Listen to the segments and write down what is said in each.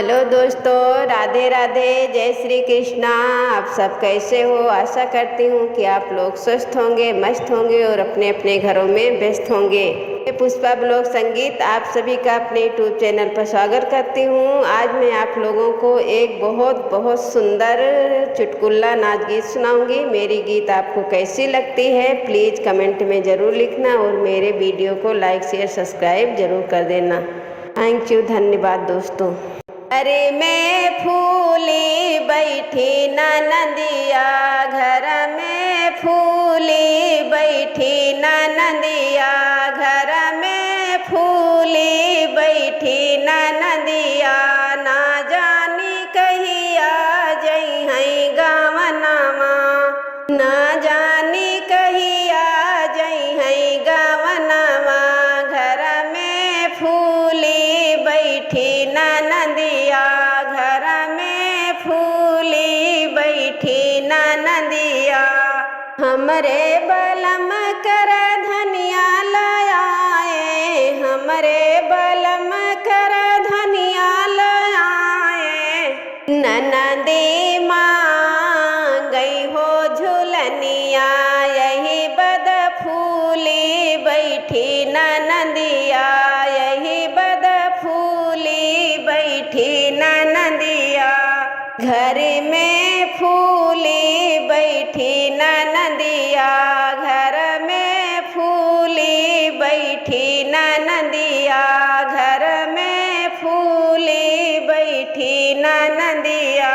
Hello दोस्तों, राधे राधे, जय श्री कृष्णा। आप सब कैसे हो? आशा करती हूँ कि आप लोग स्वस्थ होंगे, मस्त होंगे और अपने अपने घरों में व्यस्त होंगे। मैं पुष्पा ब्लॉग संगीत आप सभी का अपने यूट्यूब चैनल पर स्वागत करती हूँ। आज मैं आप लोगों को एक बहुत सुंदर चुटकुला नाच गीत सुनाऊंगी। मेरी गीत आपको कैसी लगती है प्लीज़ कमेंट में ज़रूर लिखना और मेरे वीडियो को लाइक शेयर सब्सक्राइब ज़रूर कर देना। थैंक यू, धन्यवाद दोस्तों। अरे मैं फूली बैठी ननदिया, घर में फूली बैठी ननदिया, घर में फूली बैठी ननदिया, ना जानी कहिया जइहई गावनमा, ना जानी कहिया जइहई गावनमा, घर में फूली बैठी ननदिया, घर में फूली बैठी ननदिया, हमरे बलम कर धनिया लाए, हमरे बलम कर धनिया लाए, ननदी मांगई हो झुलनिया, यही बद फूली बैठी ननदिया, यही बद फूली बैठी ननदिया, घर में फूली बैठी ननदिया, घर में फूली बैठी ननदिया, घर में फूली बैठी ननदिया,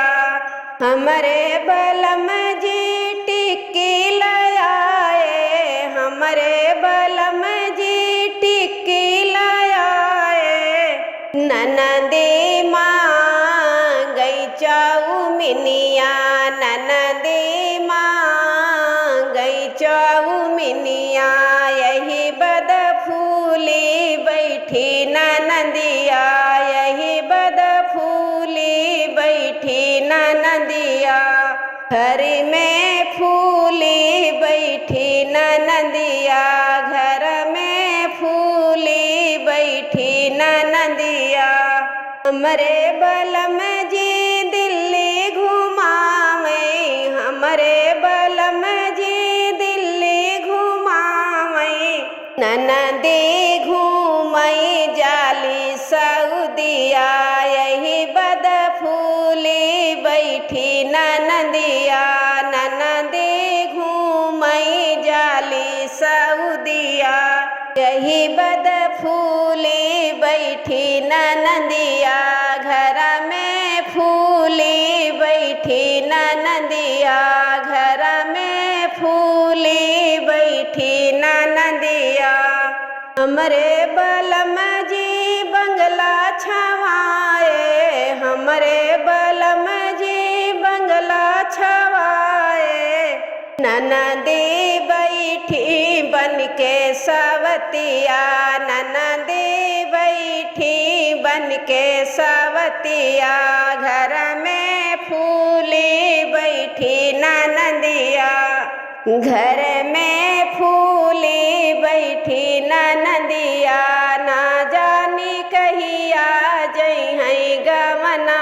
हमरे बलम जी टिक्की लाए, हमरे बलम जी टिक्की लाए, ननदी मांगई चाउमिनिया, ननदी मांगई चाउमिनिया, यही बद फूली बैठी ननदिया, यही बद फूली बैठी ननदिया, घर में फूली बैठी ननदिया, घर में फूली बैठी ननदिया, हमरे बलम जी दिल्ली घुमावे, हमरे बलम जी दिल्ली घुमावे, ननदी घूमई जाली सऊदिया, यही बद फूली बैठी ननदिया, ननदी घूमई जाली सऊदिया, यही बद फूली बैठी ननदिया, घर में फूली बैठी ननदिया, घर में फूली बैठी ननदिया, हमरे बलम जी बंगला छवाए, हमरे बलम जी बंगला छवाए, ननदी बैठी बन के सवतिया, ननदी बैठी बन के सवतिया, घर में फूली बैठी ननदिया, घर में फूली बैठी ननदिया, ना जानी कहिया जइहई गवना